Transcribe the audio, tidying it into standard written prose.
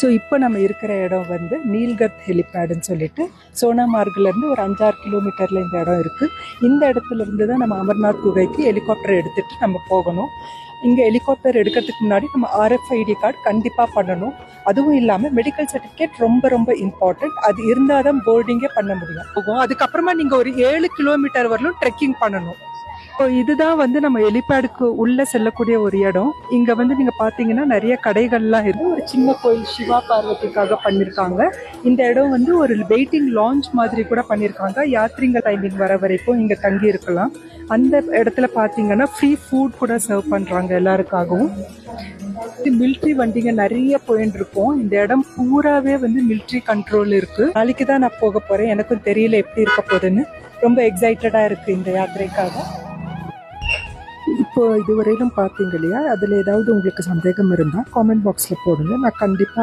So இப்போ நம்ம இருக்கிற இடம் வந்து நீல்கத் ஹெலிபேடுன்னு சொல்லிட்டு சோனாமார்க்லேருந்து ஒரு 5-6 கிலோமீட்டரில் இந்த இடம் இருக்குது. இந்த இடத்துல இருந்து தான் நம்ம அமர்நாத் குகைக்கு ஹெலிகாப்டர் எடுத்துகிட்டு நம்ம போகணும். இங்கே ஹெலிகாப்டர் எடுக்கிறதுக்கு முன்னாடி நம்ம RFID கார்டு கண்டிப்பாக பண்ணணும். அதுவும் இல்லாமல் மெடிக்கல் சர்டிஃபிகேட் ரொம்ப ரொம்ப இம்பார்ட்டண்ட். அது இருந்தால் தான் போர்டிங்கே பண்ண முடியும். அதுக்கப்புறமா நீங்கள் ஒரு 7 கிலோமீட்டர் வரலும் ட்ரெக்கிங் பண்ணணும். இப்போ இதுதான் வந்து நம்ம ஹெலிபேடுக்கு உள்ளே செல்லக்கூடிய ஒரு இடம். இங்கே வந்து நீங்கள் பார்த்தீங்கன்னா நிறைய கடைகள்லாம் இருக்கு. ஒரு சின்ன கோயில் சிவா பார்வதிக்காக பண்ணியிருக்காங்க. இந்த இடம் வந்து ஒரு வெயிட்டிங் லான்ச் மாதிரி கூட பண்ணியிருக்காங்க. யாத்ரிங்க டைமிங் வர வரைக்கும் இங்கே தங்கி இருக்கலாம். அந்த இடத்துல பார்த்தீங்கன்னா ஃப்ரீ ஃபுட் கூட சர்வ் பண்ணுறாங்க எல்லாருக்காகவும். மிலிட்ரி வண்டிங்க நிறைய போயின்னு இருக்கும். இந்த இடம் பூராவே வந்து மிலிட்ரி கண்ட்ரோல் இருக்கு. நாளைக்கு தான் நான் போக போறேன். எனக்கும் தெரியல எப்படி இருக்க போகுதுன்னு. ரொம்ப எக்ஸைட்டடா இருக்கு இந்த யாத்திரைக்காக. இப்போ இதுவரையிலும் பார்த்தீங்க இல்லையா, அதில் ஏதாவது உங்களுக்கு சந்தேகம் இருந்தால் காமெண்ட் பாக்ஸில் போடுங்க. நான் கண்டிப்பாக